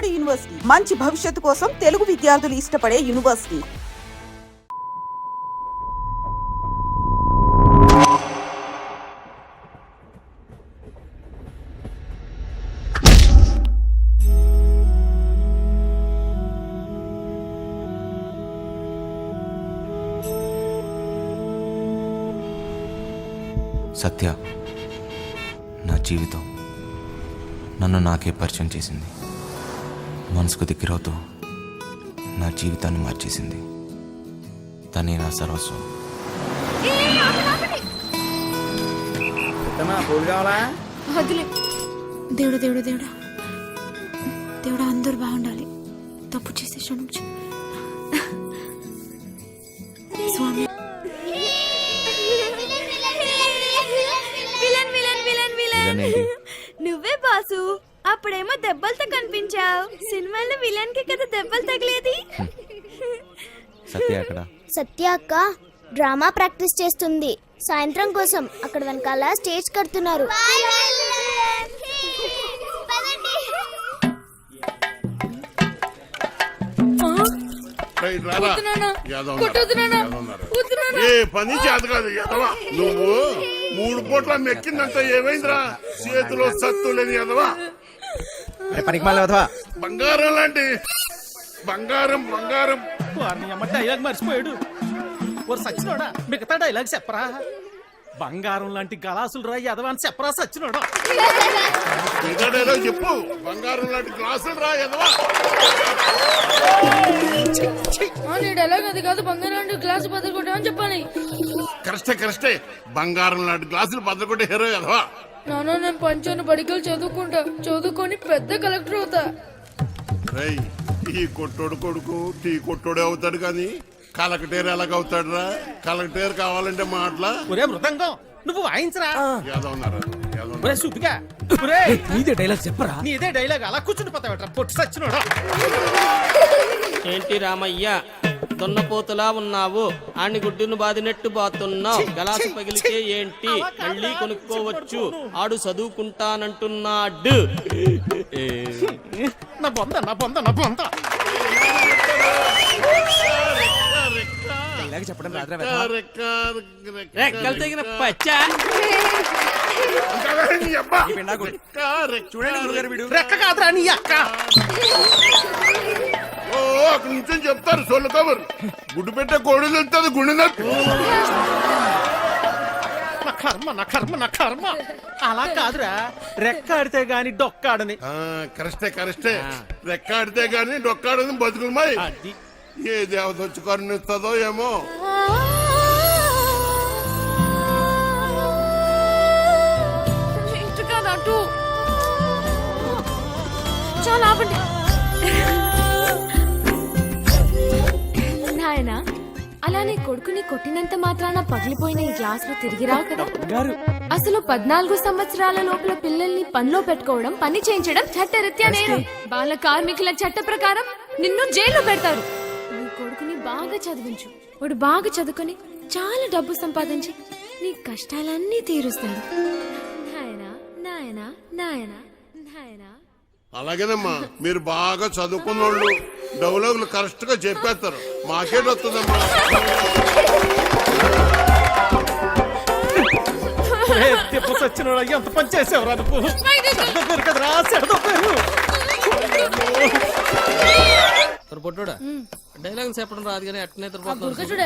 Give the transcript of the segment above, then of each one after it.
నాడు యూనివర్సిటీ మంచి భవిష్యత్తు కోసం తెలుగు విద్యార్థులు ఇష్టపడే యూనివర్సిటీ. సత్య నా జీవితం నన్ను నాకే పరిచయం చేసింది. మనసుకు దగ్గరవుతూ నా జీవితాన్ని మార్చేసింది. తనే నా సర్వస్వం. దేవుడా దేవుడా దేవుడా దేవుడా అందరూ బాగుండాలి. తప్పు చేసి క్షమించు స్వామి. నువ్వే బాసు. అప్పుడేమో దెబ్బలతో కనిపించావు. సినిమాలో విలన్ కి కదా దెబ్బలు తగిలేది. సత్య అక్కడ. సత్య అక్క డ్రామా ప్రాక్టీస్ చేస్తుంది. సాయంత్రం కోసం అక్కడ వెనకాల స్టేజ్ కడుతున్నారు. పని చేత కాదు ఎదవా. నువ్వు 3 పూట్ల మెక్కిందంతా ఏమైందిరా? చేతిలో సత్తు లేని ఎదవా. బంగారం లాంటి బంగారం బంగారం. డైలాగ్ మర్చిపోయాడు. సచ్చినోడా మిగతా డైలాగ్ చెప్పరా? బంగారం లాంటి గలాసులు రా ఎదవా అని చెప్పరా సచ్చినోడా? మిగతా డైలాగ్ చెప్పు. బంగారం లాంటి గ్లాసులు రా ఎదవా. డైలాగ్ అది కాదు. బంగారం లాంటి గ్లాసు బద్దలుకొట్టామని చెప్పాలి. కరెక్టే. బంగారం లాంటి గ్లాసులు బద్దలుకొట్టే హీరో ఎదవా. నాన్న నేను పంచాను బడికలు చదువుకొని పెద్ద కలెక్టర్ అవుతా. ఈ కొట్టోడు కొడుకు టీ కొట్టోడే అవుతాడు కానీ కలెక్టర్ ఎలాగవుతాడు రా? కలెక్టర్ కావాలంటే మాటలా. ఒరే మృదంగం నువ్వు వాయించరా. నీదే డైలాగ్ చెప్పరా? నీదే డైలాగ్ అలా కూర్చుండిపోతావట పొట్టు సచ్చినోడా. ఏంటి రామయ్య దున్నపోతులా ఉన్నావు? ఆని గుడ్డును బాదినట్టు బాతున్నావు. గలాసు పగిలితే ఏంటి మళ్ళీ కొనుక్కోవచ్చు. ఆడు చదువుకుంటానంటున్నాడు. నా బొంద చెప్పడం రెక్కలు తెగిన పచ్చా. రెక్క కాదురా నీ అక్క. అక్కడి నుంచి చెప్తారు సొల్లు కబురు. గుడ్డు పెట్టే కోడి తెలుస్తుంది గుండె నొప్పి. నా కర్మ అలా కాదురా. రెక్కాడితే గాని డొక్కాడని. కరెక్టే. రెక్కాడితే గాని డొక్కాడని బతుకులమాయి. ఏ దేవత వచ్చి కరుణిస్తుందో ఏమో. చాలా ఆపండి నాయన. అలానే కొడుకుని కొట్టినంత మాత్రాన పగిలిపోయిన ఈ గ్లాసులు తిరిగి రావు కదా. అసలు 14 సంవత్సరాల లోపల పిల్లల్ని పనిలో పెట్టుకోవడం, పని చేయించడం చట్టరీత్యా నేరం. బాల కార్మికుల చట్ట ప్రకారం నిన్ను జైల్లో పెడతారు. నీ కొడుకుని బాగా చదివించు. వాడు బాగా చదువుకొని చాలా డబ్బు సంపాదించి నీ కష్టాలన్నీ తీరుస్తాడు. నాయనా నాయనా నాయనా నాయనా. అలాగేనమ్మా. మీరు బాగా చదువుకున్న వాళ్ళు డైలాగులు కరెక్ట్ గా చెప్పేస్తారు. మాకేటొస్తుందమ్మా. సచ్చినోడా ఎంత పని చేసేవరా నువ్వు? కదరా పొట్టోడా డైలాగ్ చెప్పడం రాదు కానీ అట్నే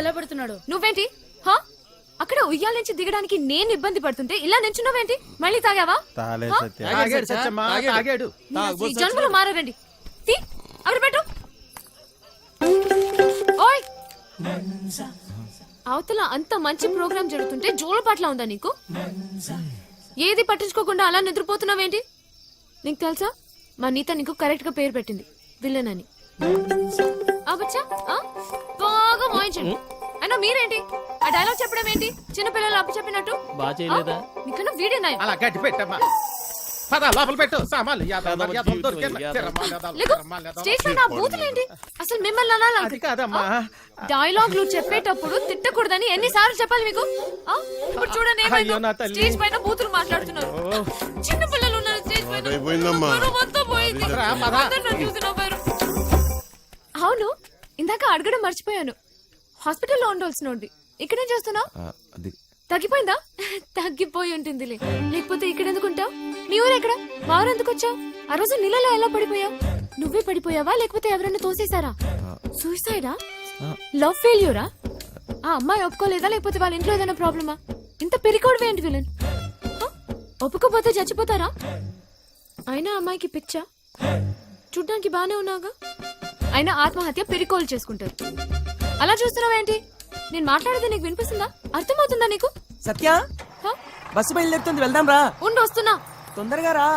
ఎలా పడుతున్నాడు? నువ్వేంటి అక్కడ ఉయ్యాల నుంచి దిగడానికి నేను ఇబ్బంది పడుతుంటే ఇలా నించున్నావేంటి? మళ్ళీ తాగావా? జన్మలు మారండి. అక్కడ పెట్టు. ఓయ్ అవతల అంత మంచి ప్రోగ్రామ్ జరుగుతుంటే జోలపాట్లా ఉందా నీకు? ఏది పట్టించుకోకుండా అలా నిద్రపోతున్నావేంటి? నీకు తెలుసా మా నీత నీకు కరెక్ట్ గా పేరు పెట్టింది విలన్ అని. బాగా మోయించండి. అయినా మీరేంటి ఆ డైలాగ్ చెప్పడం ఏంటి? చిన్నపిల్లలు అప్పు చెప్పినట్టు. నీకన్నా వీడియో నాయం. అలా గట్టి పెట్టమ్మా. లోపల పెట్టు సామాన్లు. స్టేజ్ పైన బూతులేంటి? అసలు మిమ్మల్ని అనాలి కాదమ్మా. డైలాగ్లు చెప్పేటప్పుడు తిట్టకూడదని ఎన్నిసార్లు చెప్పాలి మీకు? ఇప్పుడు చూడండి స్టేజ్ పైన బూతులు మాట్లాడుతున్నారు. చిన్న పిల్లలు ఉన్నారు స్టేజ్ పైన. అయిపోయాను. అయిపోయిందమ్మా మొత్తం పోయింది. అందరూ నన్ను చూసి నవ్వారు. అవును, ఇందాక అడగడం మర్చిపోయాను. హాస్పిటల్లో ఉండాల్సినోడి ఇక్కడేం చేస్తున్నావు? అది తగ్గిపోయిందా? తగ్గిపోయి ఉంటుందిలే, లేకపోతే ఇక్కడ ఎందుకుంటావు? నీ ఊరు ఎక్కడ? మా ఊరు ఎందుకు వచ్చావు? ఆ రోజు నీళ్ళలో ఎలా పడిపోయావు? నువ్వే పడిపోయావా లేకపోతే ఎవరైనా తోసేశారా? సూసైడా? లవ్ ఫెయిల్యూరా? ఆ అమ్మాయి ఒప్పుకోలేదా లేకపోతే వాళ్ళ ఇంట్లో ఏదైనా ప్రాబ్లమా? ఇంత పెరికోవడం ఏంటి విలన్? ఒప్పుకోపోతే చచ్చిపోతారా? అయినా అమ్మాయికి పిచ్చా? చూడ్డానికి బానే ఉన్నావుగా. అయినా ఆత్మహత్య పెరికోలు చేసుకుంటారు. అలా చూస్తున్నావేంటి? నేను మాట్లాడేది నీకు వినిపిస్తుందా? అర్థమవుతుందా నీకు? సత్య హ? బస్సు బయలుదేరుతుంది, వెళ్దాం రా. ఉండు, వస్తున్నా. తొందరగా రా.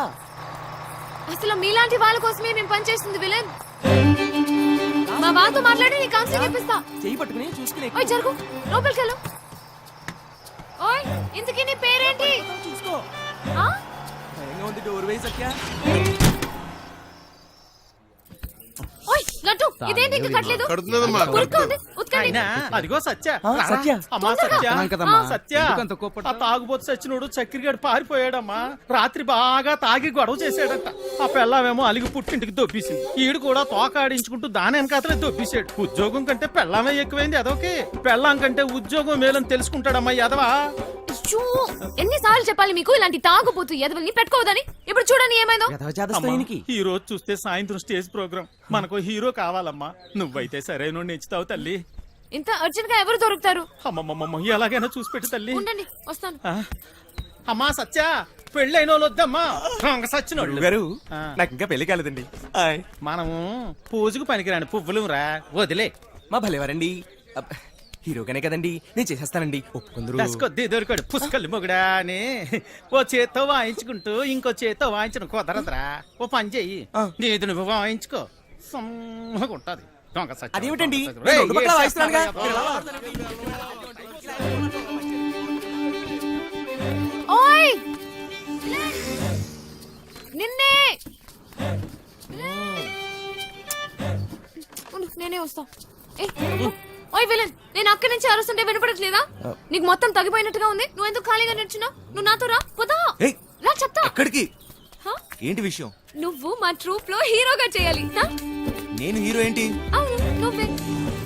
అసలు మీలాంటి వాళ్ళ కోసమే మేము పనిచేస్తుంది విలన్. మా వాళ్ళతో మాట్లాడి నీ కౌన్సిలింగ్ ఇప్పిస్తా. చెయ్యి పట్టుకుని చూసుకుని ఓయ్ జరుగు, లోపలికెళ్ళు. ఓయ్, ఇంతకీ నీ పేరేంటి? చూసుకో. ఆ? భయంగా ఉంది, డోర్ వేయి సత్య. ఓయ్ లడ్డు, ఇదేంటి ఇంకా కట్టలేదు? కడుతున్నదమ్మా ఉరుక్క ఉంది, ఉతకండి. అయినా అదిగో సత్య. ఆ, సత్య. అమ్మా సత్య. అన్నాం కదమ్మా. ఆ, సత్య. ఎందుకంత కోపడ్డావు? ఆ తాగుబోతు సచ్చినోడు చక్కెరగాడు పారిపోయాడమ్మా. రాత్రి బాగా తాగి గొడవ చేశాడంట. ఆ పెళ్ళామేమో అలిగి పుట్టింటికి దొబ్బేసింది. ఈడు కూడా తోకాడించుకుంటూ దాని వెనకాతలే దొబ్బేశాడు. ఉద్యోగం కంటే పెళ్ళామే ఎక్కువైంది అదొకే. పెళ్ళాం కంటే ఉద్యోగం మేలని తెలుసుకుంటాడమ్మా ఎదవా. షూ, ఎన్నిసార్లు చెప్పాలి మీకు ఇలాంటి తాగుబోతు ఎదవల్ని పెట్టుకోవద్దని? ఇప్పుడు చూడండి ఏమైందో. యథాచాదస్తోనికి. ఈ రోజు చూస్తే సాయంత్రం స్టేజ్ ప్రోగ్రామ్. మనకు హీరో కావాలమ్మా. నువ్వైతే సరైన నెచ్చుతావు తల్లి. ఇంత అర్జెంట్ గా ఎవరు దొరుకుతారు? అమ్మమ్మమ్మ ఎలాగైనా చూసి పెట్టు తల్లి. ఉండండి, వస్తాను. ఆ? అమ్మా సత్య, పెళ్ళైన వాళ్ళు వద్దమ్మా. రంగ సచ్చినోళ్ళు గారు ఆ. నాకు ఇంకా పెళ్లి కాలేదండి. మనము పూజకు పనికిరాని పువ్వులు రా, వదిలే. మా భలేవారండి. హీరోగానే కదండి, నేను చేసేస్తానండి. ఒప్పుకుందరు. దశకొద్ది దొరికాడు పుష్కలు మొగుడా అని ఓ చేత్తో వాయించుకుంటూ ఇంకో చేత్తో వాయించడం కుదరదురా. ఓ పని చెయ్యి, ఆ. నీది నువ్వు వాయించుకో, సమ్మగా ఉంటది. దొంగ సచ్చినోడు. అదేమిటండి? రేయ్, నేను రెండు పక్కలా ఏ వాయిస్తున్నానుగా. ఓయ్ నిన్నే. ఉండు, నేనే వస్తా. ఓయ్ విలన్, నేను అక్కడి నుంచి అరుస్తుంటే వినపడట్లేదా? నీకు మొత్తం తగ్గిపోయినట్టుగా ఉంది. నువ్వు ఎందుకు ఖాళీగా నిల్చున్నావు? నువ్వు నాతో రా, పోదా. ఏయ్, రా చెప్తా. ఎక్కడికి? హ? ఏంటి విషయం? నువ్వు మా ట్రూప్ లో హీరోగా చేయాలి. హ? నేను హీరో ఏంటి? అవును, నువ్వే.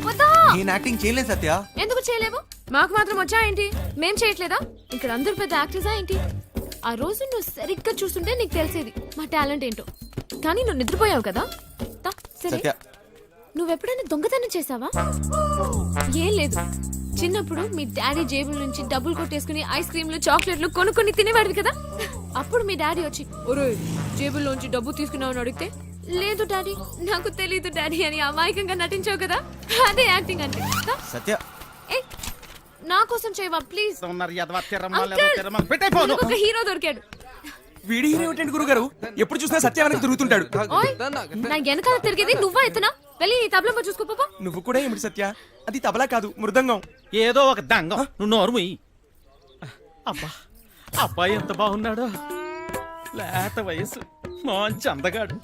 పోదా. నేను యాక్టింగ్ చేయలేదు సత్య. ఎందుకు చేయలేవు? మాకు మాత్రం వచ్చా ఏంటి? మేం చేయట్లేదా? ఇక్కడ అందరు పెద్ద యాక్టర్సా ఏంటి? ఆ రోజు నువ్వు సరిగ్గా చూస్తుంటే నీకు తెలిసేది మా టాలెంట్ ఏంటో. కానీ నువ్వు నిద్రపోయావు కదా. తా, సరే, సత్య, నువ్వెప్పుడైనా దొంగతనం చేసావా? ఏం లేదు, చిన్నప్పుడు మీ డాడీ జేబుల నుంచి డబ్బులు కొట్టేసుకుని ఐస్ క్రీమ్లు చాక్లెట్లు కొనుక్కొని తినేవాడివి కదా. అప్పుడు మీ డాడీ వచ్చి ఒరేయ్ జేబుల్లోంచి డబ్బు తీసుకున్నావని అడిగితే లేదు డాడీ, నాకు తెలీదు డాడీ అని అమాయకంగా నటించావు కదా. అదే యాక్టింగ్ అంటే. తా. సత్య. ఏయ్, నా కోసం చేయవా ప్లీజ్? ఉన్నారు ఎదవ తిరమా, అంకుల్, లేదో తిరమా. పెట్టైపోను. మనకు ఒక హీరో దొరికాడు. వీడి హీరో ఏమిటండి గురుగారు? ఎప్పుడు చూసినా సత్య వెనక తిరుగుతుంటాడు. ఓయ్, నా వెనకాల తిరిగేది నువ్వా ఎత్తునా? వెళ్ళి నీ తబలమ్మ చూసుకోపా. నువ్వు కూడా ఏమిటి సత్య? అది తబలా కాదు, మృదంగం. ఏదో ఒక దంగం. నువ్వు నోరు మూయి. అబ్బా, అబ్బాయి ఎంత బాగున్నాడో. లేత వయసు, మంచి అందగాడు.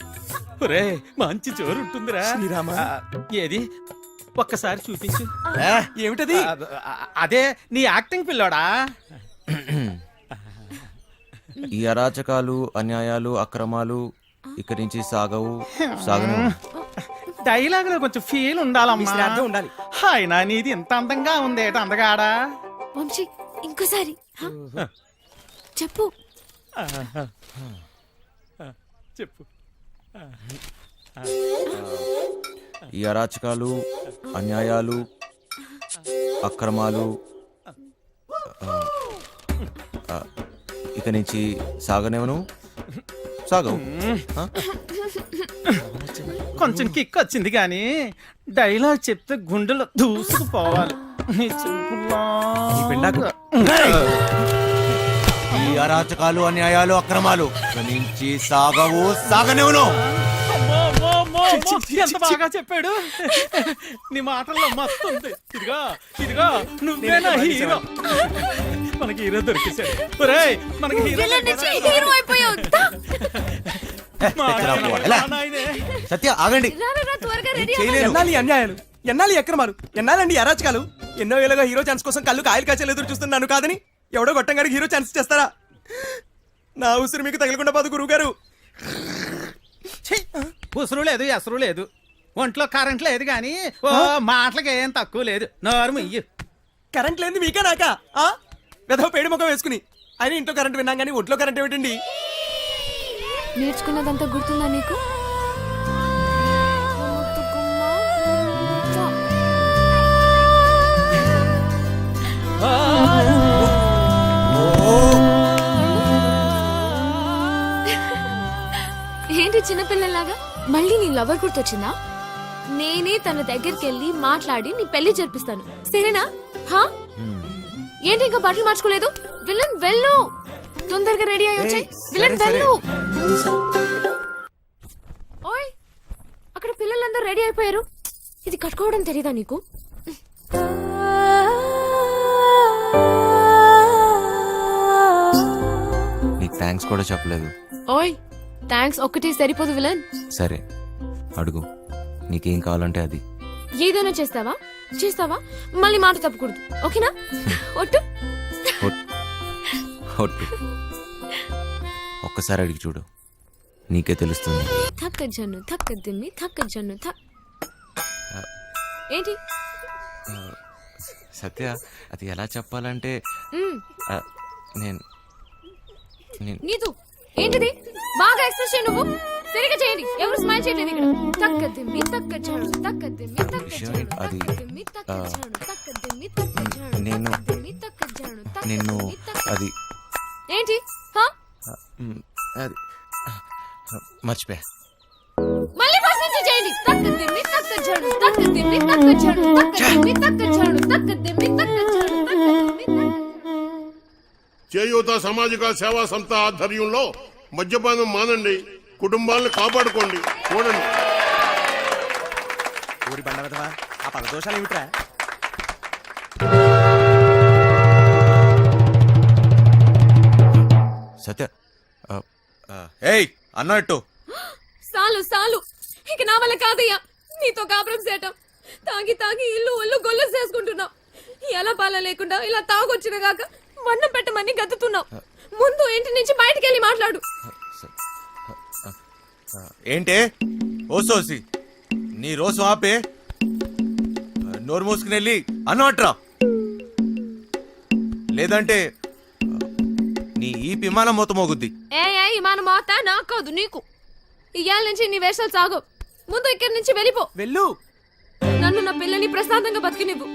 ఒరే, మంచి జోరు ఉంటుందిరా. శ్రీరామ. ఆ, ఏది ఒక్కసారి చూపించు. ఏమిటది? అదే నీ యాక్టింగ్ పిల్లోడా. ఈ అరాచకాలు, అన్యాయాలు, అక్రమాలు ఇక్కడి నుంచి సాగను. డైలాగ్ లో కొంచెం ఫీల్ ఉండాలమ్మా. శ్రాద్ధం ఉండాలి. అయినా నీది ఇంత అందంగా ఉందేట అందగాడా. వంశీ, ఇంకోసారి హ? చెప్పు. చెప్పు. ఈ అరాచకాలు, అన్యాయాలు, అక్రమాలు ఇక నుంచి సాగనేవను. సాగవు. కొంచెం కిక్ వచ్చింది కానీ డైలాగ్ చెప్తే గుండెలో దూసుకుపోవాలి. నీ చూపులా. ఈ పిండాకు. ఈ అరాచకాలు, అన్యాయాలు, అక్రమాలు ఇక నుంచి సాగనేవను. అమ్మో, అమ్మో, అమ్మో, అమ్మో, ఎంత బాగా చెప్పాడు. నీ మాటల్లో మస్తు ఉంది. ఇదిగా నువ్వే నా హీరో. మనకి హీరో దొరికేశాడు. ఒరేయ్, మనకి హీరో విలన్ నుంచి హీరో అయిపోయావు. తా. సత్య, ఆగండి. రా, రా, రా, త్వరగా రెడీ చేయలేను. ఎన్నాలి అన్యాయాలు, ఎన్నాలి అక్రమాలు, ఎన్నాలండి అరాచకాలు. ఎన్నో ఏళ్ళగా హీరో ఛాన్స్ కోసం కళ్ళు కాయలు కాచేలు ఎదురు చూస్తున్నాను కాదని ఎవడో గొట్టంగాడికి హీరో ఛాన్స్ చేస్తారా? నా ఉసిరి మీకు తగలకుండా పోదు గురువు గారు. ఉసురు లేదు ఎసరు లేదు, ఒంట్లో కరెంట్ లేదు కానీ ఓ మాటలకి ఏం తక్కువ లేదు. నోరు ముయ్యు. కరెంట్ లేని మీకా నాకా పెద్ద పేడి ముఖం వేసుకుని ఆయన ఇంట్లో కరెంట్ విన్నాం కానీ ఒంట్లో కరెంట్ ఏమిటండి? నేర్చుకున్నదంతా గుర్తుందా నీకు? ఏంటి చిన్నపిల్లలాగా మళ్ళీ నీ లవర్ గుర్తొచ్చిందా? నేనే తన దగ్గరికి వెళ్ళి మాట్లాడి నీ పెళ్లి జరిపిస్తాను, సరేనా? హా? ఏంటి ఇంకా బట్టలు మార్చుకోలేదు? విలన్ వెళ్ళు, తొందరగా రెడీ అయ్యి వచ్చాయి. విలన్ వెళ్ళు. ఓయ్, అక్కడ పిల్లలందరూ రెడీ అయిపోయారు. ఇది కట్టుకోవడం తెలీదా నీకు? నీకు థ్యాంక్స్ కూడా చెప్పలేదు. ఓయ్, థ్యాంక్స్ ఒక్కటే సరిపోదు విలన్. సరే అడుగు, నీకేం కావాలంటే అది. ఏదైనా చేస్తావా? చేస్తావా? మళ్ళీ మాట తప్పకూడదు, ఓకేనా? ఒట్టు. ఒట్టు. ఒక్కసారి అడిగి చూడు, నీకే తెలుస్తుంది. థక్క జన్ను థక్క దిమ్మి థక్క జన్ను ఏంటి? సత్య, అది ఎలా చెప్పాలంటే మ్, నేను నీతు ఏంటిది? బాగా ఎక్స్ప్రెస్ చేయి నువ్వు. సరిగా చేయండి, ఎవరు స్మైల్ చేయలేదు ఇక్కడ. తక్క దిమ్మి తక్క జాను తక్క దిమ్మి తక్క జాను అది తక్క దిమ్మి తక్క జాను తక్క దిమ్మి తక్క జాను నేను తక్క దిమ్మి తక్క జాను తక్క నిన్ను దిమ్మి తక్క. అది ఏంటి? హా? అది మర్చిపోయా. మళ్ళీ ఫస్ట్ నుంచి చేయండి. తక్క దిమ్మి తక్క జాను తక్క దిమ్మి తక్క జాను తక్క దిమ్మి తక్క జాను తక్క దిమ్మి తక్క జాను తక్క దిమ్మి తక్క. చేయూత సామాజిక సేవా సంస్థ ఆధ్వర్యంలో మద్యపానం మానండి, కుటుంబాలను కాపాడుకోండి. చూడండి, ఊరి బండ విధవా, ఆ పదదోషాలు ఏమిట్రా? సత్య, ఏయ్ అన్నట్టు సాలు సాలు, ఇక నా వల్ల కాదయ్యా నీతో కాపురం చేయటం. తాగి తాగి ఇల్లు ఒళ్ళు గొల్లు చేసుకుంటున్నావు. ఎలా పాల లేకుండా ఇలా తాగొచ్చిన గాక వన్నం పెట్టమని గతుతున్నావు. ముందు ఇంటి నుంచి బయటికి వెళ్ళి మాట్లాడు. ఏంటే ఓసోసి, నీ రోజు ఆపే, నోరు మూసుకుని వెళ్ళి అన్నట్రా, లేదంటే నీ ఈ విమానం మొత్తం మోగుద్ది. ఏ మన మోత నాకోదు నీకు. ఇయ్యాల నుంచి నీ వేషాలు సాగు. ముందు ఇక్కడి నుంచి వెళ్ళిపో. వెళ్ళు. నన్ను నా పిల్లని ప్రశాంతంగా బతికినివ్వు.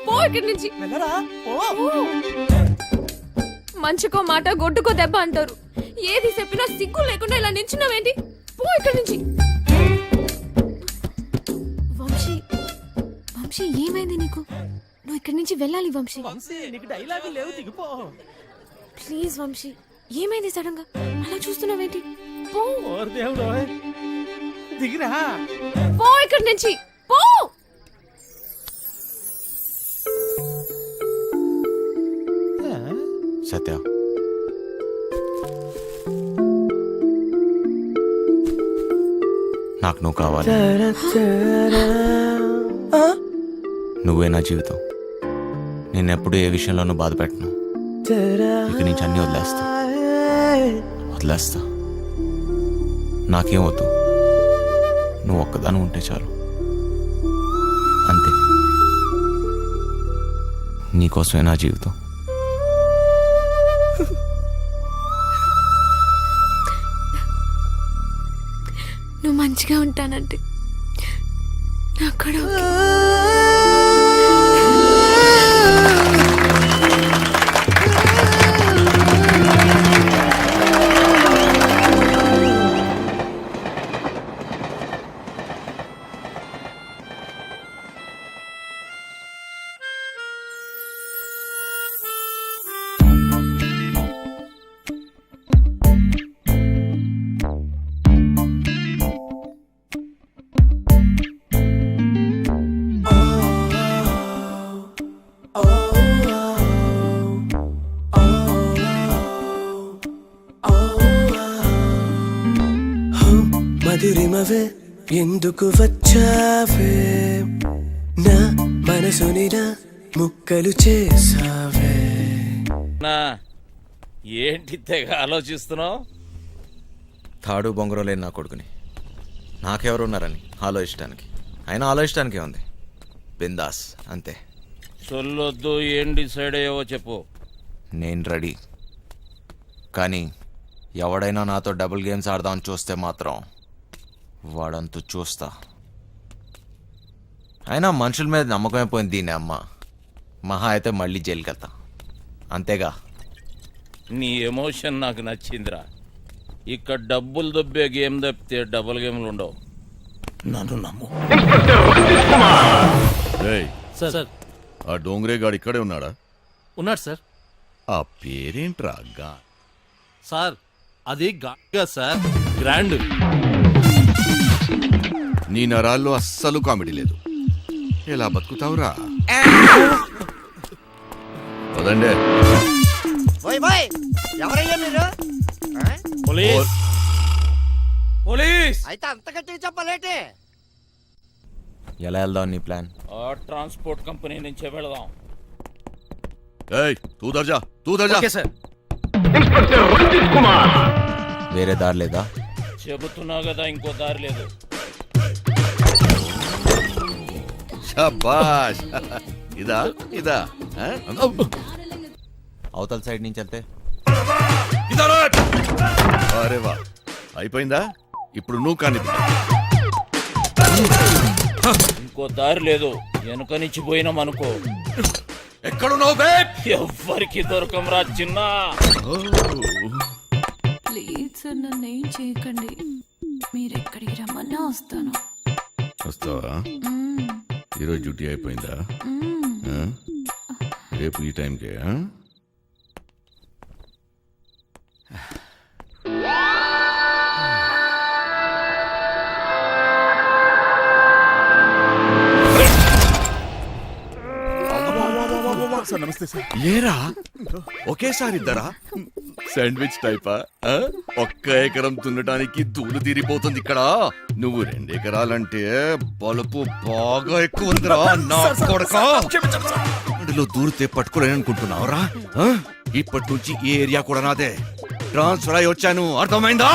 పో ఇక్కడి నుంచి. వెళ్ళరా? ఓ మంచుకో మాట గొడ్డుకో దెబ్బ అంటారు. ఏది చెప్పినా సిగ్గు లేకుండా ఇలా నించున్నావేంటి? పో ఇక్కడి నుంచి. వంశీ, వంశీ ఏమైంది నీకు? నువ్వు ఇక్కడి నుంచి వెళ్ళాలి వంశీ. వంశీ, నీకు డైలాగులు లేవు, దిగిపో. ప్లీజ్ వంశీ, ఏమైంది సడన్ గా అలా చూస్తున్నావేంటి? పో. ఓరి దేవుడు, దిగిరా. పో ఇక్కడి నుంచి, పో. సత్య, నాకు నువ్వు కావాలి. నువ్వే నా జీవితం. నేనెప్పుడు ఏ విషయంలోనూ బాధ పెట్టను. ఇక నుంచి అన్ని వదిలేస్తా. నాకేం వద్దు, నువ్వు ఒక్కదాని ఉంటే చాలు, అంతే. నీకోసమే నా జీవితం. నువ్వు మంచిగా ఉంటానంటే నాకు కూడా ఓకే. మధురిమవే ఎందుకు వచ్చావే, నా మనసుని నా ముక్కలు చేసావే. నా ఏంటి తెగ ఆలోచిస్తున్నావు? తాడు బొంగరం లేని నా కొడుకుని నాకెవరు ఉన్నారని ఆలోచించడానికి. అయినా ఆలోచించడానికి ఉంది. బిందాస్ అంతే. సొల్లొద్దు, ఏం డిసైడ్ అయ్యావో చెప్పు. నేను రెడీ. కానీ ఎవడైనా నాతో డబుల్ గేమ్స్ ఆడదామని చూస్తే మాత్రం వాడంతూ చూస్తా. అయినా మనుషుల మీద నమ్మకమే పోయింది దీని అమ్మ. మహా అయితే మళ్ళీ జైలుకి వెళ్తా అంతేగా. నీ ఎమోషన్ నాకు నచ్చిందిరా. ఇక్కడ డబ్బులు దొబ్బే గేమ్ తప్పితే డబుల్ గేమ్లు ఉండవు. నన్ను నమ్ము. సార్ ఆ డోంగ్రే గాడు ఇక్కడే ఉన్నాడా? ఉన్నాడు సార్. ఆ పేరేంట్రా? సార్ అది గా సార్, గ్రాండ్. నీ నరాల్లో అస్సలు కామెడీ లేదు. ఎలా బతుకుతావురా? వదండే. ఎవరయ్యా మీరు? Police police. అయితే అంత గట్టిగా చెప్పలేటే. ఎలా వెళ్దాం నీ ప్లాన్? ఆ ట్రాన్స్పోర్ట్ కంపెనీ నుంచే వెళదాం. ఏయ్ తూ దర్జా, తూ దర్జా. సార్. వేరే దారి లేదా? చెబుతున్నా కదా, ఇంకో దారి లేదు. శభాష్. ఇదా ఇదా? అవతల సైడ్ నుంచి వెళ్తే అరే వా, అయిపోయిందా? ఇప్పుడు నువ్వు కానీ. ఇంకో దారి లేదు. వెనుక నుంచి పోయినాం అనుకో. ఎక్కడున్నావు బేబ్? ఎవ్వరికి దొరకంరా చిన్న. ప్లీజ్ సార్, నన్ను ఏం చేయకండి. మీరు ఎక్కడికి రమ్మన్నా వస్తాను. వస్తావా? ఈరోజు డ్యూటీ అయిపోయిందా? ఆ? రేపు ఈ టైంకే? ఏరా ఒకేసారి ఇద్దరా? శాండ్విచ్ టైపా? ఒక్క ఎకరం దున్నడానికి ధూళి తీరిపోతుంది ఇక్కడ. నువ్వు 2 ఎకరాలంటే బలుపు బాగా ఎక్కువ ఉందిరా నా కొడకా. అందులో దూరితే పట్టుకోలేని అనుకుంటున్నావురా? ఇప్పటి నుంచి ఈ ఏరియా కూడా నాదే. ట్రాన్స్ఫర్ అయి వచ్చాను, అర్థమైందా?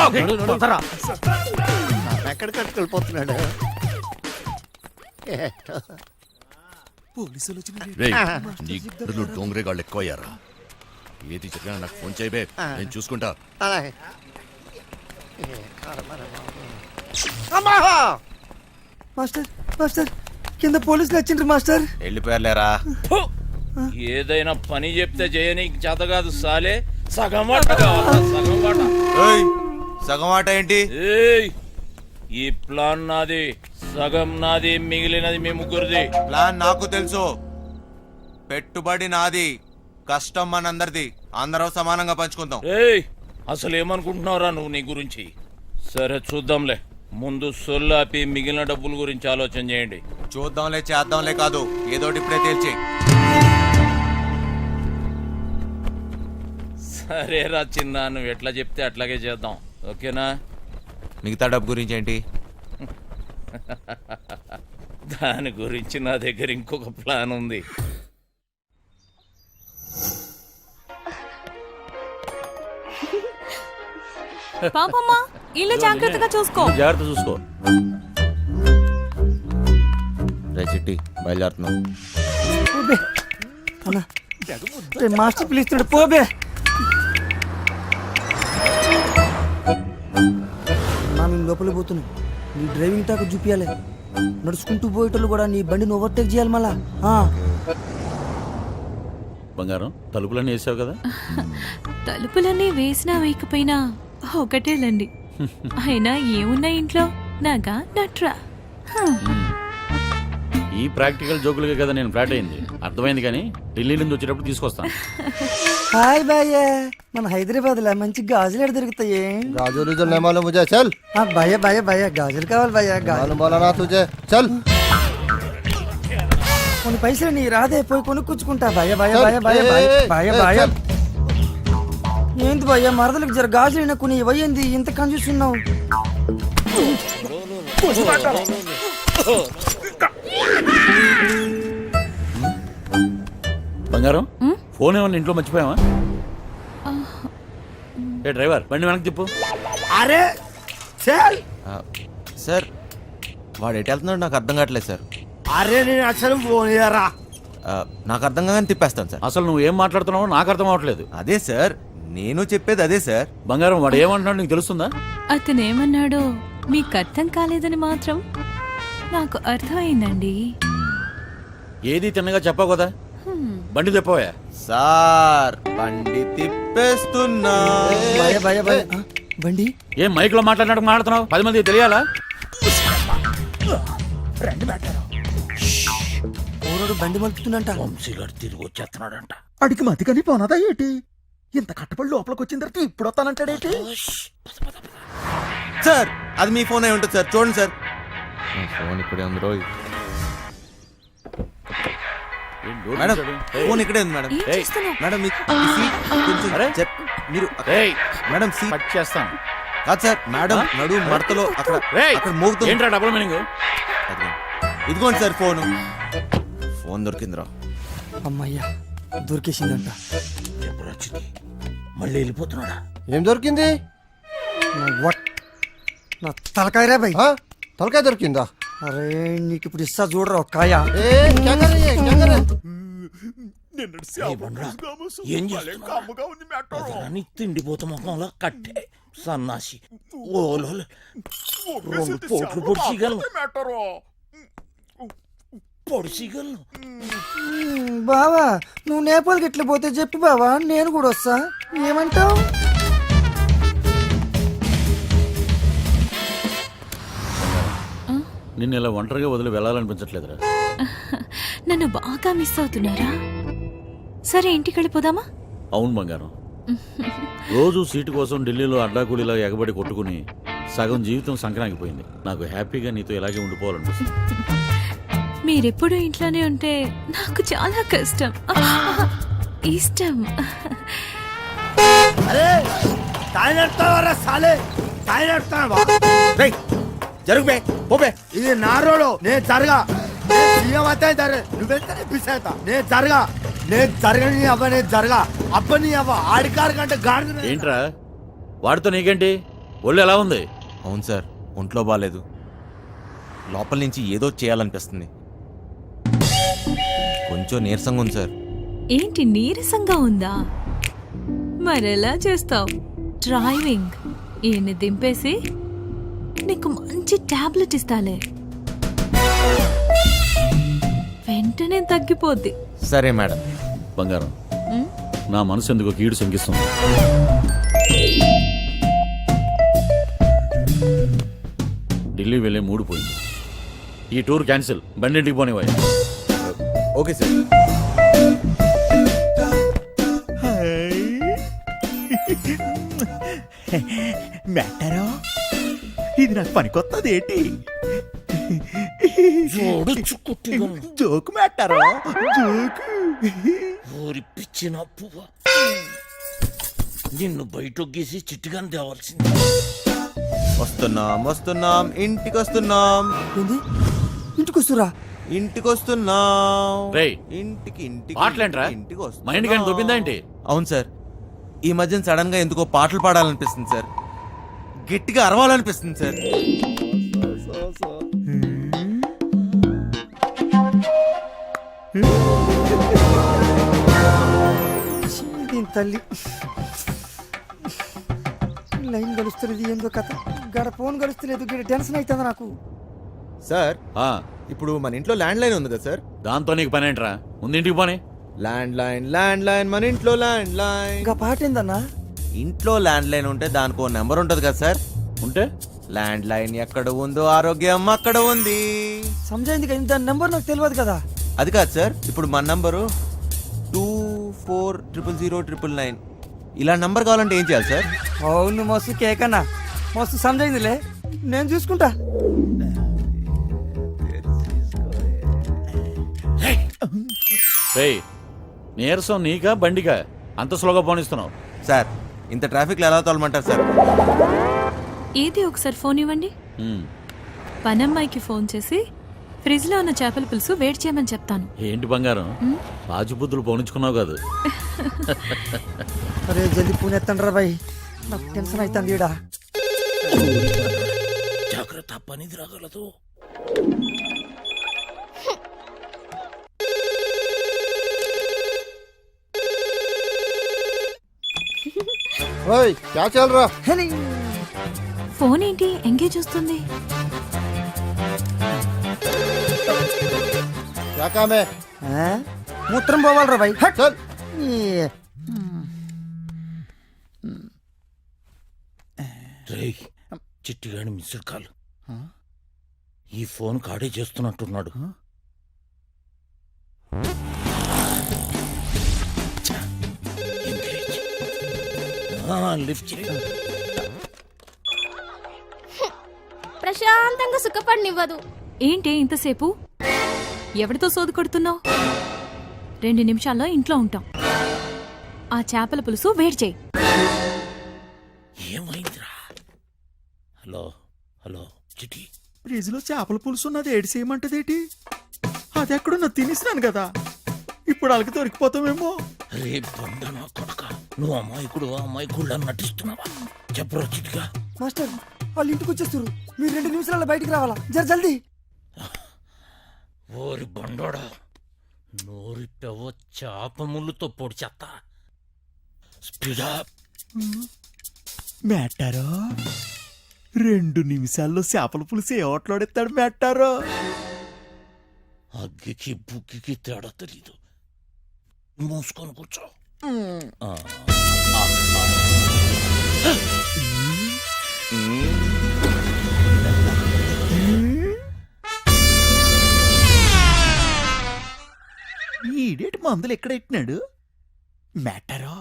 ఎక్కడికి వెళ్ళిపోతున్నాడు? పోలీసులు నీ గుడ్డలో డోంగ్రే గాళ్ళు ఎక్కువయ్యారా? ఏది చెప్పినా నాకు ఫోన్ చేయబే, నేను చూసుకుంటా. మాస్టర్ మాస్టర్, కింద పోలీసులు వచ్చిండ్రు మాస్టర్. వెళ్ళిపోయారులేరా. ఏదైనా పని చెప్తే చేయనీకి చేత కాదు సాలే. సగం వాట కావాలా? సగం వాట. సగం ఆట ఏంటి? ఏయ్, ఈ ప్లాన్ నాది, సగం నాది, మిగిలినది మీ ముగ్గురిది. ప్లాన్ నాకు తెలుసు. పెట్టుబడి నాది, కష్టం మనందరిది. అందరం సమానంగా పంచుకుందాం. ఏయ్, అసలు ఏమనుకుంటున్నావురా నువ్వు నీ గురించి? సరే చూద్దాంలే. ముందు సొల్లాపి మిగిలిన డబ్బుల గురించి ఆలోచన చేయండి. చూద్దాంలే చేద్దాంలే కాదు, ఏదోటి ఇప్పుడే తేల్చి. సరేరా చిన్న, నువ్వు ఎట్లా చెప్తే అట్లాగే చేద్దాం. ఓకేనా? మిగతా డబ్బు గురించి ఏంటి? దాని గురించి నా దగ్గర ఇంకొక ప్లాన్ ఉంది. పాపమ్మా, ఇల్లు జాగ్రత్తగా చూసుకో. జాగ్రత్త చూసుకో. రే చిట్టి, బయలుదేరుతున్నాం. మాస్టర్ పిలుస్తున్నాడు, పోబే. మేము లోపలికి పోతున్నాం. నీ డ్రైవింగ్ టాక్ చూపించాలి. నడుచుకుంటూ పోయేటోళ్ళు కూడా నీ బండిని ఓవర్టేక్ చేయాలి మళ్ళా. బంగారం, తలుపులన్నీ వేసావు కదా? తలుపులన్నీ వేసినా వేయకపోయినా ఒకటేలండి. అయినా ఏమున్నాయి ఇంట్లో? నాగా నట్రా. ఈ ప్రాక్టికల్ జోకులుగా కదా నేను ఫ్లాట్ అయింది. అర్థమైంది, కానీ ఢిల్లీ నుంచి వచ్చేటప్పుడు తీసుకొస్తాను. హాయ్ భయ్య, మన హైదరాబాద్ లో మంచి గాజులు ఎక్కడ దొరుకుతాయి? गाजर मुझे चल భయ్య భయ్య భయ్య గాజులు కావాలి భయ్య. मालूम बोला ना तुझे चल కొన్ని పైసలు నీ రాదే, పోయి కొనుక్కుంటా. భయ్య భయ్య భయ్య భయ్య భయ్య భయ్య భయ్య. ఏంటి భయ్య, మరదలకు జర గాజులు కొన్ని ఇవ్వండి, ఇంత కన్ఫ్యూస్తున్నావు. బంగారం, ఫోన్ ఏమన్నా ఇంట్లో మర్చిపోయావా? ఏ డ్రైవర్, బండి వెనక్కి తిప్పు. అరే चल సార్ వాడు ఎటు వెళ్తున్నాడు నాకు అర్థం కావట్లేదు సార్. अरे नहीं असल फोन यार నాకు అర్థం కాగానే తిప్పేస్తాను సార్. అసలు నువ్వు ఏం మాట్లాడుతున్నావో నాకు అర్థం అవట్లేదు. అదే సార్ నేను చెప్పేది అదే సార్. బంగారం వాడు ఏమంటున్నాడు నీకు తెలుస్తుందా? అతనేమన్నాడో మీకు అర్థం కాలేదని మాత్రం నాకు అర్థమైందండి. ఏది తిన్నగా చెప్పావు కదా, బండి తెప్పవా? సార్ బండి తిప్పేస్తున్నా. భయ భయ భయ ఆ, బండి ఏం మైక్ లో మాట్లాడినట్టు మాట్లాడుతున్నావు? 10 మంది తెలియాలా? ఓరోడు బండి మలుపుతుందంట. అడిగి మతికని పోనదా ఏంటి? ఇంత కట్టబడి లోపలికి వచ్చిన తర్వాత ఇప్పుడు వస్తానంటాడేంటి? సార్ అది మీ ఫోన్ అయి ఉంటుంది సార్, చూడండి సార్. ఫోన్ ఇక్కడే ఉంది రోయ్. మేడం ఫోన్ ఇక్కడే ఉంది మేడం. ఏం చేస్తున్నావ్? మేడం మీ సీట్ కొంచెం మీరు మేడం సీట్ కట్ చేస్తాను. కాదు సార్, మేడం నడు మడతలో అక్కడ అక్కడ మోగుతుంది. ఏంట్రా డబుల్ మీనింగ్? ఇదిగోండి సార్ ఫోన్. ఫోన్ దొరికిందిరా. అమ్మయ్యా దొరికేసిందంట. మళ్ళీ వెళ్ళిపోతున్నాడా? ఏం దొరికింది? నా తలకాయ రే భయ్. తలకాయ దొరికిందా? అరే నీకు ఇప్పుడు ఇస్తా చూడరా ఒక కాయ. ఏ క్యా కర్ రही है क्या कर रहे? తిండిపోత ముఖంలో కట్టే సన్నాసి ఓలో 2 పోట్లు పొడిచిగలను పొడిచిగలను. బావా నువ్వు నేపాల్కి ఎట్లా పోతే చెప్పు బావా, నేను కూడా వస్తా. ఏమంటావు? నిన్ను ఇలా ఒంటరిగా వదిలి వెళ్ళాలనిపించట్లేదురా. నన్ను బాగా మిస్ అవుతున్నారా? సరే ఇంటికి వెళ్ళిపోదామా? అవును బంగారం, రోజు సీటు కోసం ఢిల్లీలో అడ్డాకూలీలా ఎగబడి కొట్టుకుని సగం జీవితం సంక్రాంతిపోయింది. నాకు హ్యాపీగా నీతో ఇలాగే ఉండిపోవాలనిపిస్తుంది. మీరెప్పుడు ఇంట్లోనే ఉంటే నాకు చాలా కష్టం. ఇష్టం. अरे काय నడతావరా సాలే, काय నడతావా? జరుగు బే పోబే. ఇది నా రోడ్, నేను జరగా. సీఎం అయితే జరగ, నువ్వెంతనే పిసేత. నేను జరగా, నేను జరగని అవ్వ, నేను జరగా అబ్బని అవ్వ. ఆడికారు కంటే గాడిద. ఏంట్రా వాడితో నీకేంటి? ఒళ్ళు ఎలా ఉంది? అవును సార్, ఒంట్లో బాగాలేదు. లోపల నుంచి ఏదో చేయాలనిపిస్తుంది. కొంచెం నీరసంగా ఉంది సార్. ఏంటి నీరసంగా ఉందా? మరెలా చేస్తావు? డ్రైవింగ్ ఈయన్ని దింపేసి నీకు మంచి టాబ్లెట్ ఇస్తాలే, వెంటనే తగ్గిపోద్ది. సరే మేడం. బంగారం, నా మనసు ఎందుకో కీడు శంకిస్తుంది. ఢిల్లీ వెళ్ళే మూడు పోయింది. ఈ టూర్ క్యాన్సిల్, బండింటికి పోనివ్వాలి. Okay sir. మెట్టరో ఇది నాకు పనికొత్తది ఏంటి? జోకు మెట్టరో జోకు. ఊరి పిచ్చిన పువ్వ, నిన్ను బయట గీసి చిట్టుగాని తేవాల్సింది. వస్తున్నాం వస్తున్నాం ఇంటికి వస్తున్నాం. ఏంది ఇంటికి వస్తురా? ఇంటికి వస్తున్నాం. రేయ్, ఇంటికి ఇంటికి పాటలేంట్రా? ఇంటికి వస్తున్నాం. మైండ్ కానీ దొబ్బిందా ఏంటి? అవును సార్, ఈ మధ్యన సడన్ గా ఎందుకో పాటలు పాడాలనిపిస్తుంది సార్. గట్టిగా అరవాలనిపిస్తుంది సార్. దీని తల్లి లైన్ గలుస్తున్నది ఏందో కథ. గడ ఫోన్ గలుస్తలేదు, గడ టెన్షన్ అవుతుంది నాకు. సార్ ఆ, ఇప్పుడు మన ఇంట్లో ల్యాండ్ లైన్ ఉంది కదా సార్. దాంతో నీకు పని ఏంట్రా? ముందు ఇంటికి పోనీ. ల్యాండ్ లైన్ మన ఇంట్లో ల్యాండ్ లైన్. ఇంకా పాట ఏందన్నా? ఇంట్లో ల్యాండ్ లైన్ ఉంటే దానికి ఓ నెంబర్ ఉంటుంది కదా సార్. ఉంటే ల్యాండ్ లైన్ ఎక్కడ ఉందో ఆరోగ్యం అక్కడ ఉంది. సమజైంది కదా, దాని నెంబర్ నాకు తెలియదు కదా. అది కాదు సార్, ఇప్పుడు మన నంబరు 24000999. ఇలా నంబర్ కావాలంటే ఏం చేయాలి సార్? అవును మస్తు కేకన్నా, మస్తు సమజైందిలే, నేను చూసుకుంటా. రేయ్, నీరసం నీకా బండికా? అంత స్లోగా పోనిస్తున్నావు సార్ ఇంత ట్రాఫిక్లో ఎలా తోలమంటారు సార్? ఏది ఒకసారి ఫోన్ ఇవ్వండి. ఉమ్. పనమ్మాయికి ఫోన్ చేసి ఫ్రిడ్జ్ లో ఉన్న చేపల పులుసు వేడి చేయమని చెప్తాను. ఏంటి బంగారం, రాజుబుద్ధులు పోనించుకున్నావు కాదు? అరే జల్దీ పూణెత్తండి రా బాయ్, నాకు టెన్షన్ అవుతుంది ఈడ. తప్పని తిరగలదు. క్యా చల్ రా ఫోన్ ఏంటి ఎంగేజ్ వస్తుంది? క్యా కామ్ హై మూత్రం పోవాలరా భయ్. చల్ రేయ్, చిట్టిగాడి మిస్డ్ కాల్. ఈ ఫోన్ కాడే చేస్తున్నట్టున్నాడు. ఎంకరేజ్. లిఫ్ట్ చేయి. ప్రశాంతంగా సుఖపడినివ్వదు. ఏంటి ఇంతసేపు? ఎవరితో సోది కొడుతున్నావు? 2 నిమిషాల్లో ఇంట్లో ఉంటాం. ఆ చేపల పులుసు వేడి చేయి. ఏమైందిరా? హలో హలో చిట్టి. ఫ్రిడ్జ్ లో చేపల పులుసు ఉన్నది ఏడు చేయమంటదేటి? అది ఎక్కడున్నా తినేసినాను కదా, ఇప్పుడు వాళ్ళకి దొరికిపోతామేమో. రే బండ నా కొడక, నువ్వు అమ్మాయికుడు నటిస్తున్నావా? చెప్పరా చిట్టిగా. మాస్టర్ వాళ్ళు ఇంటికి వచ్చేస్తారు, మీరు 2 నిమిషాల్లో బయటికి రావాలా, జల్దీ. ఓరి బండోడా, నోరిపెవ చేప ముళ్ళుతో పొడి చెత్త. స్పీడా. మేటారో 2 నిమిషాల్లో చేపల పులుసు ఏ ఓట్లాడెత్తాడు మేటారో. అగ్గికి బుగ్గికి తేడా తెలీదు. మూసుకొని కూర్చో. ఈడేటి మందులు ఎక్కడ ఎట్టినాడు మేటారో?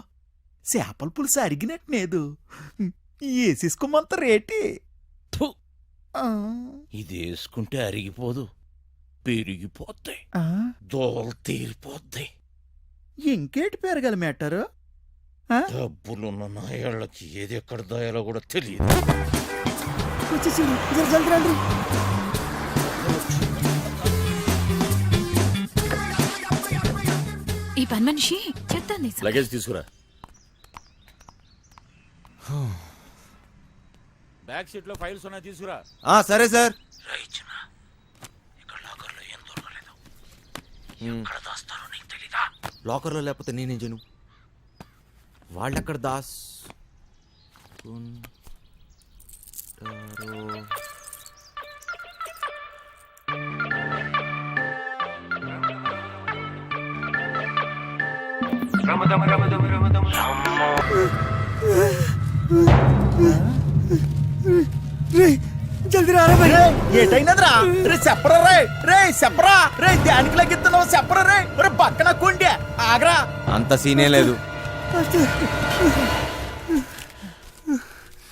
చేపల పులుసు అరిగినట్లేదు, వేసేసుకోమంత రేటి. ఫు. ఇది వేసుకుంటే అరిగిపోదు, పెరిగిపోద్ది, దోలు తీరిపోద్ది. ఇంకేటి పెరగాలి మేటారు? డబ్బులున్న నాయాళ్ళకి ఏది ఎక్కడ దాయాలో కూడా తెలియదు. వచ్చేసారు, జల్దీ రండి. ఈ పని మనిషి చెప్తాను. లగేజ్ తీసుకురా. బ్యాక్ సీట్ లో ఫైల్స్ ఉన్నాయి, తీసుకురా. సరే సార్. రైచిన, ఇక్కడ లాకర్లో ఏం దొరకలేదు. ఎక్కడ దాస్తారో నీకు తెలీదా? లాకర్లో లేకపోతే నేనేం చేయను? వాళ్ళెక్కడ దాస్ జల్దీ రారా భయ్. ఏటైనదిరా? రే చెప్పరా రే, రే చెప్పరా రే, దానికి లెగిస్తున్నావు చెప్పరా రే. రే పక్కన కొండే ఆగరా. అంత సీనే లేదు.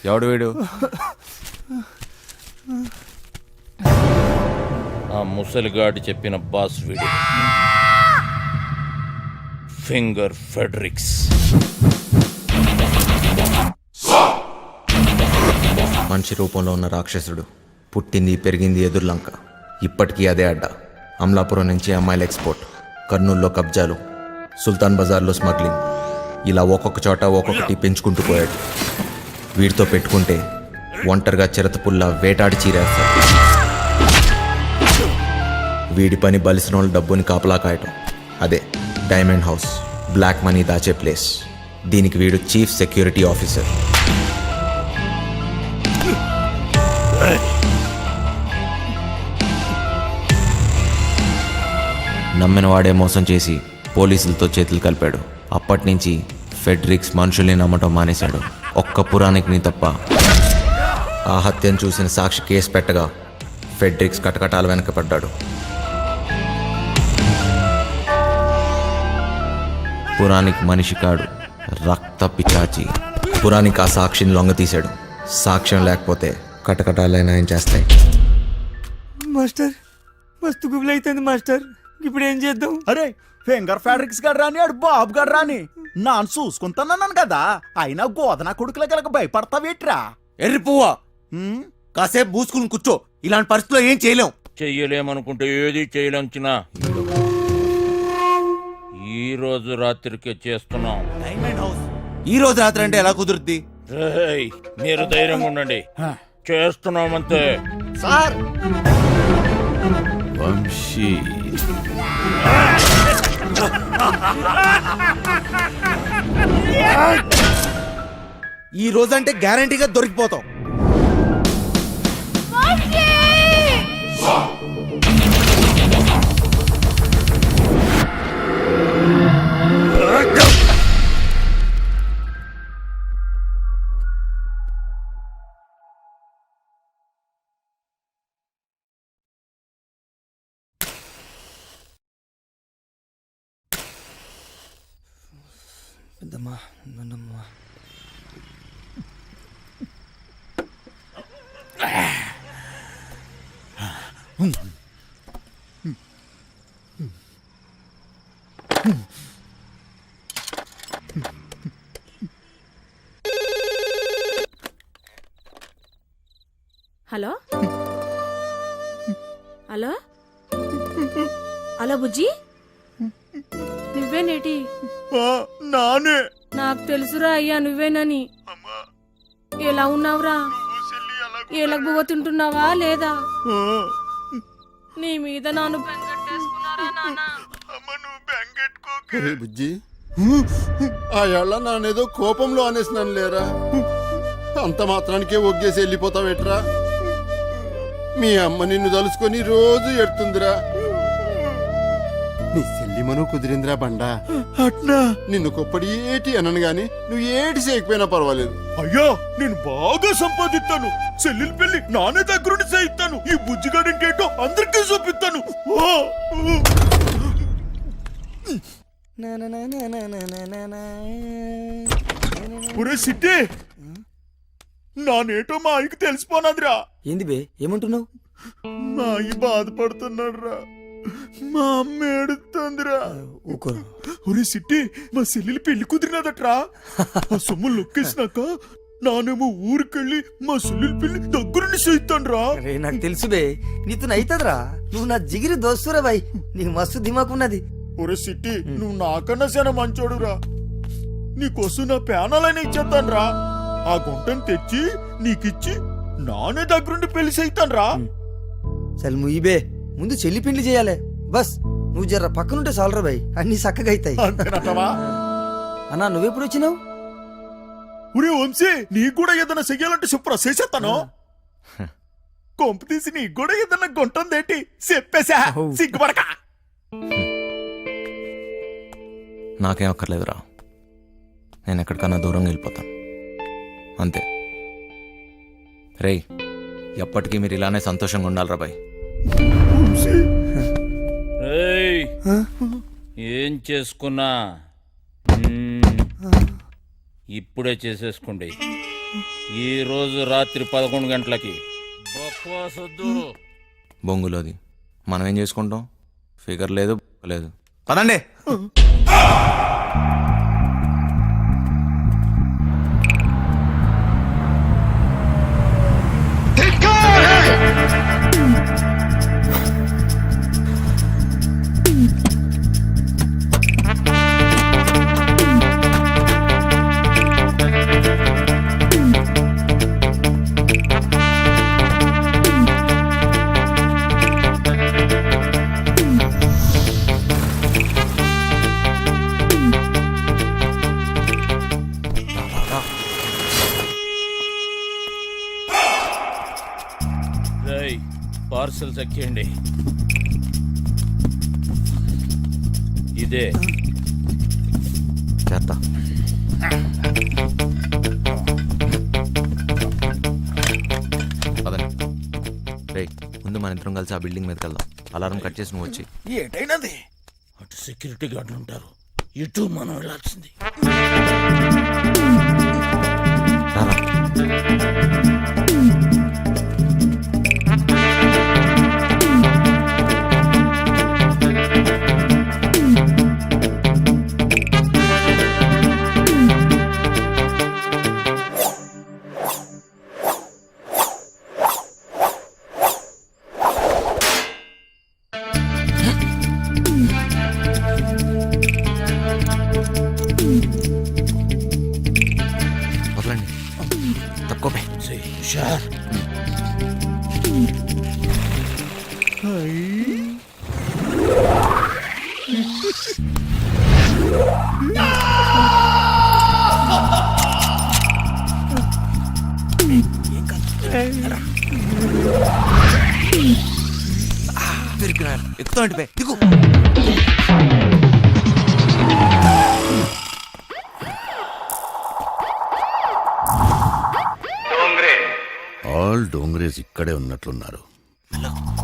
ఎవడు వీడు? ఆ ముసలిగాడి చెప్పిన బాస్ వీడు, ఫింగర్ ఫెడ్రిక్స్. మనిషి రూపంలో ఉన్న రాక్షసుడు, పుట్టింది పెరిగింది ఎదుర్లంక. ఇప్పటికీ అదే అడ్డ. అమలాపురం నుంచి అమ్మాయిల ఎక్స్పోర్ట్, కర్నూలులో కబ్జాలు, సుల్తాన్ బజార్లో స్మగ్లింగ్, ఇలా ఒక్కొక్క చోట ఒక్కొక్కటి పెంచుకుంటూ పోయాడు. వీడితో పెట్టుకుంటే ఒంటరిగా చిరతపుల్లా వేటాడి చీరేస్తాడు. వీడి పని బలిసిన వాళ్ళ డబ్బుని కాపలా కాయటం. అదే డైమండ్ హౌస్, బ్లాక్ మనీ దాచే ప్లేస్. దీనికి వీడు చీఫ్ సెక్యూరిటీ ఆఫీసర్. నమ్మిన వాడే మోసం చేసి పోలీసులతో చేతులు కలిపాడు. అప్పటి నుంచి ఫెడ్రిక్స్ మనుషుల్ని నమ్మటం మానేశాడు. ఒక్క పురాణికిని తప్ప. ఆ హత్యను చూసిన సాక్షి కేసు పెట్టగా ఫెడ్రిక్స్ కటకటాల వెనకపడ్డాడు. పురాణిక్ మనిషి కాడు, రక్త పిచాచి. పురాణిక్ ఆ సాక్షిని లొంగతీశాడు. సాక్ష్యం లేకపోతే కటకటాలైనా ఏం చేస్తాయి? మాస్టర్ మస్తు గుబులు అవుతుంది మాస్టర్, ఇప్పుడు ఏం చేద్దాం? అరే ఫింగర్ ఫ్యాడ్రిక్స్ గడు రాని, ఆడు బాబు గడు రాని, నాన్న చూసుకుంటానన్నాను కదా. అయినా గోదనా కొడుకులకి భయపడతావేట్రా? ఎర్రి పువ్వా, కాసేపు బూసుకుని కూర్చో. ఇలాంటి పరిస్థితుల్లో ఏం చేయలేం. చెయ్యలేమనుకుంటే ఏది చేయలేంచినా ఈ రోజు రాత్రికే చేస్తున్నాం. డైమండ్ హౌస్ ఈ రోజు రాత్రి అంటే ఎలా కుదురుద్ది? రేయ్, మీరు ధైర్యంగా ఉండండి. చేస్తున్నామంతే. సార్ వంశీ ఈ రోజంటే గ్యారంటీగా దొరికిపోతాం. పెద్దమ్మా నన్నమ్మా హలో హలో హలో బుజ్జి నువ్వేనేటి? నానే నాకు తెలుసురా అయ్యా నువ్వేనని. ఎలా ఉన్నావురా? ఏలక తింటున్నావా లేదా? నీ మీద నాను బెంగట్టేసుకున్నారా నాన్న? బుజ్జి ఆ ఏళ్ళ నానేదో కోపంలో అనేసినాను లేరా, అంత మాత్రానికే ఒగ్గేసి వెళ్ళిపోతావేట్రా? మీ అమ్మ నిన్ను తలుసుకొని రోజు ఎడుతుందిరా. నీ సెల్లిమను కుదిరిందిరా బండా. అట్నా నిన్ను కొప్పడి ఏటి అనను గాని నువ్వు ఏటి చేయకపోయినా పర్వాలేదు. అయ్యా నేను బాగా సంపాదిస్తాను, చెల్లెలు పెళ్లి నానే దగ్గరుండి చేయిస్తాను, ఈ బుజ్జిగాడింకేంటో అందరికీ చూపిస్తాను. ఒరే సిట్టి, నానేటో మా ఆయనకి తెలిసిపోనాదిరా. ఏంది బే ఏమంటున్నావు? మా అయ్య బాధపడుతున్నాడు రా, మా అమ్మ ఏడుతుందిరా. ఊకో ఒరే సిట్టి, మా చెల్లెలి పెళ్లి కుదిరినదట్రా. ఆ సొమ్ములు నొక్కేసినాక నానేమో ఊరికెళ్ళి మా చెల్లెలి పెళ్లి దగ్గరుండి చేయిస్తాను రా. అరే నాకు తెలుసు బే, నీతో అయితదిరా. నువ్వు నా జిగిరి దోస్తురా బాయ్, నీకు మస్తు దిమాకున్నది. ఒరే సిట్టి, నువ్వు నాకన్నా చాలా మంచోడురా. నీకోసం నా ప్యానాలైనా ఇచ్చేస్తాను రా. ఆ గుంటను తెచ్చి నీకిచ్చి నానే దగ్గరుండి పెళ్లి చేయిస్తాను రా. చల్ ముయ్యిబే, ముందు చెల్లి పెళ్లి చేయాలి. బస్ నువ్వు జర్ర పక్కనుంటే చాలరా బాయ్, అన్ని చక్కగా అవుతాయి. అంతేనటవా? అన్నా నువ్వెప్పుడు వచ్చినావు? ఒరే వంశీ, నీకు కూడా ఏదైనా చెయ్యాలంటే చెప్పురా, చేసేస్తాను. కొంప తీసి నీకు కూడా ఏదైనా గుంటుందేంటి చెప్పేశా, సిగ్గుపడక. నాకేం అక్కర్లేదురా, నేను ఎక్కడికన్నా దూరంగా వెళ్ళిపోతాను అంతే. రేయ్, ఎప్పటికీ మీరు ఇలానే సంతోషంగా ఉండాలిరా బాయ్. ఏయ్, ఏం చేసుకున్నా ఇప్పుడే చేసేసుకోండి. ఈ రోజు రాత్రి 11 గంటలకి బక్వాసొద్దు. బొంగులోది మనం ఏం చేసుకుంటాం? ఫిగర్ లేదు లేదు. పదండి. పార్సల్ చెక్కేయండి. ఇదే చేస్తా. పదండి. రేయ్, ముందు మన ఇద్దరం కలిసి ఆ బిల్డింగ్ మీదకి వెళ్దాం. అలారం కట్ చేసి నువ్వు వచ్చి. ఏటైనది? అటు సెక్యూరిటీ గార్డులు ఉంటారు, ఇటు మనం వెళ్ళాల్సింది. రారా. వదలండి, తక్కువ. హుషార్. ఎక్కుతా అంటే దిగు. ఆల్ డోంగ్రేజ్ ఇక్కడే ఉన్నట్లున్నారు.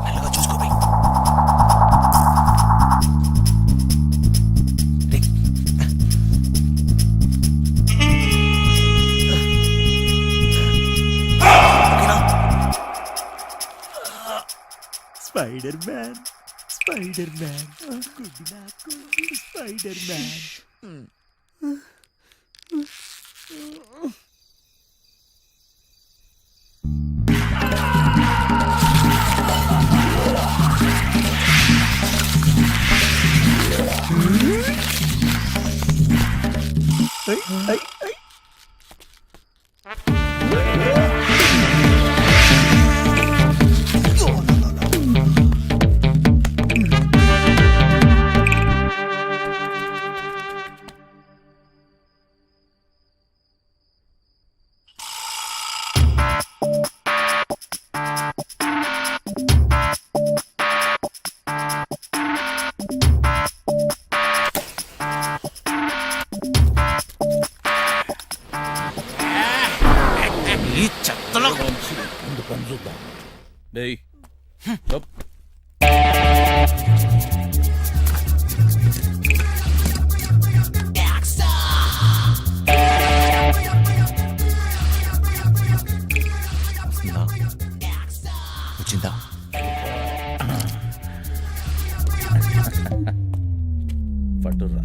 మెల్లగా చూసుకో by. Spider man, spider man, spider man. ఈ చెత్తలో ముందు పని చూద్దాం. డేయ్ అప్. వస్తుందా? వచ్చిందా? పట్టురా.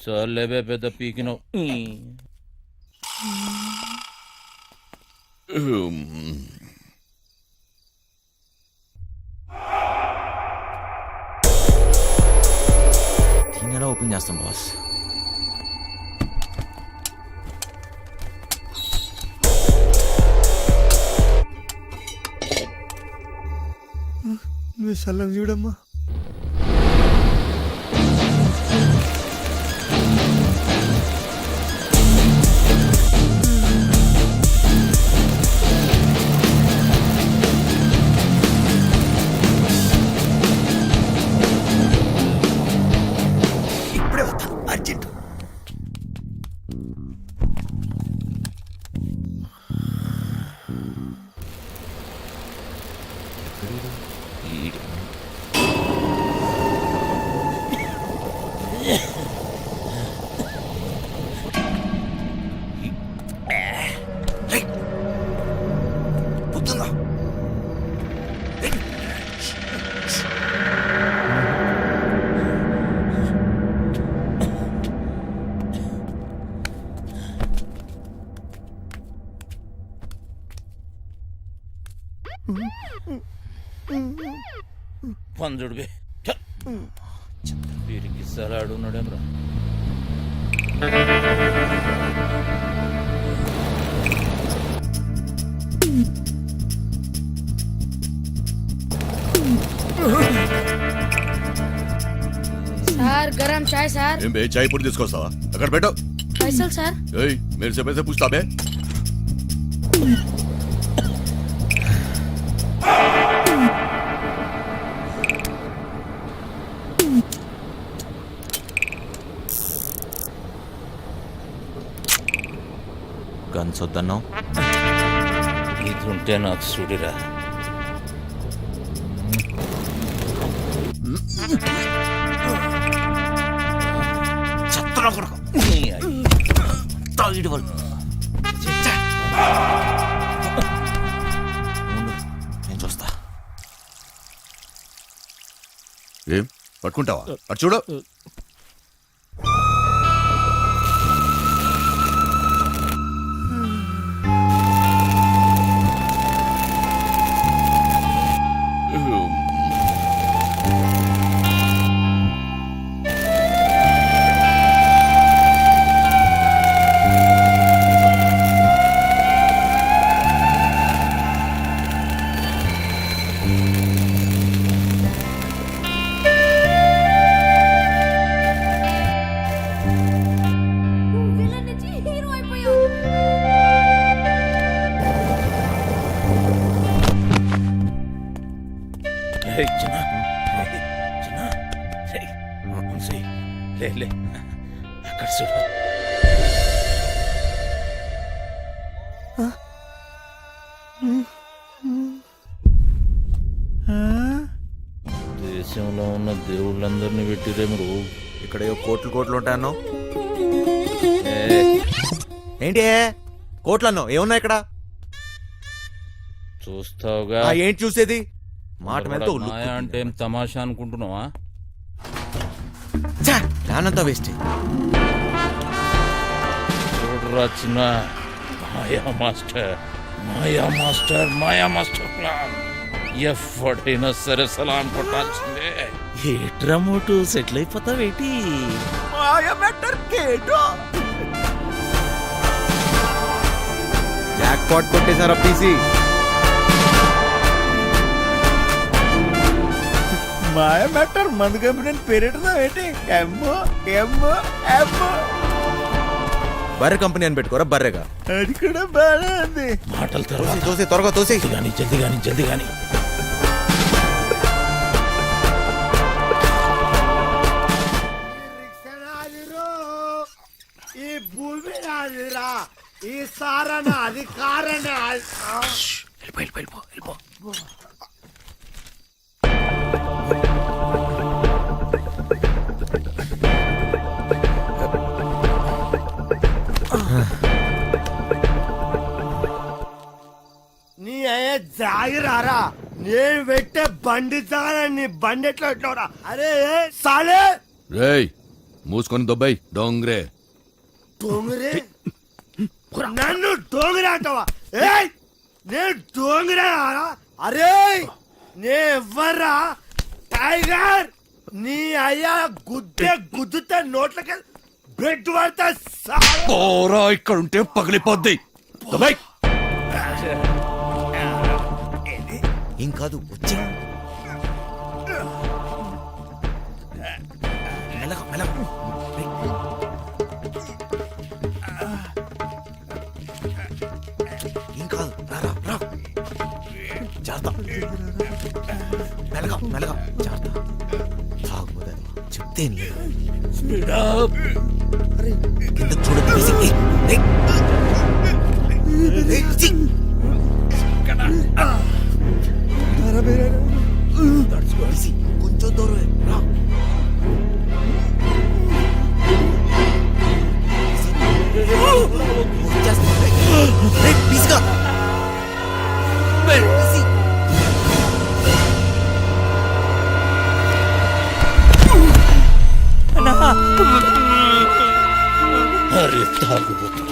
చాలేబే పెద్ద పీకినావు. దీన్ని ఎలా ఓపెన్ చేస్తాం బాస్? నువ్వు చల్లం చూడమ్మా. ఇప్పుడే వస్తా, అర్జెంట్. పొద్దుందా? పంజుడికి వీరికి సలాడు ఉన్నాడేమ్రా. సార్ గరం చాయ్ సార్. ఏం బే చాయ్ పొడి తీసుకొస్తావా? అక్కడ పెట్టు. పైసలు సార్. ఏయ్ మేరే సే పైసే పూछता बे. గన్స్ వద్దన్నావు. ఇది ఉంటే నాకు చూడిరా. చెత్తలో కొడుకు తాగిడి వాళ్ళు. నేను చూస్తా. ఏం పట్టుకుంటావా? అటు చూడు. చిన్న చిన్న లే లే అక్కడ చూడు. దేశంలో ఉన్న దేవుళ్ళందరినీ పెట్టిరేమరు. ఇక్కడ ఏవో కోట్లు ఉంటాయన్నో ఏంటి కోట్లు అన్నో ఏమున్నా ఇక్కడ? చూస్తావుగా. ఏంటి చూసేది? మాట వెళ్తూ మాయా అంటే ఏం తమాషా అనుకుంటున్నావా? దానంతా వేస్ట్. చూడరా చిన్న, Maya master Maya master Maya master plan ఎవ్వడైనా సరే సలాం కొట్టాల్సిందే. ఏట్రా మోటు సెటిల్ అయిపోతావేటి? జాక్ పాట్ కొట్టేశారా పీసీ? మాయ మెట్టర్ మందు కంపెనీ పేరెట్టుదా ఏంటి? బర్రె కంపెనీ అని పెట్టుకోరా బర్రెగా. అది కూడా బాగా ఉంది. మాటల తర్వాత త్వరగా తోసి. జల్ది గాని ఈ భూమి నాదిరా, ఈ సారణ అధికారణ. వెళ్ళిపో. నీ అయ్యే జాగిరారా, నేను పెట్టే బండి జాగా నీ బండి ఎట్లా పెట్టినవరా? అరే సాలే రేయ్ మూసుకొని దొబ్బాయి డోంగ్రే. డోంగరే నన్ను డోంగరే అంటావా? ఏయ్ నేను డోంగరే అరే నే ఎవ్వర్రా టైగర్. నీ అయ్యా గుద్దుతే నోట్లకి బెడ్ పడతా. పోరా ఇక్కడ ఉంటే పగిలిపోద్ది. దొబ్బాయి. ఏం కాదు వచ్చి మెల్లగా. ఏం కాదు రా జాగ్రత్త. మెల్లగా జాగ్రత్త. చెప్తే కింద చూడదు. కొంచెం దూరం రా. అరే తాగుబోతు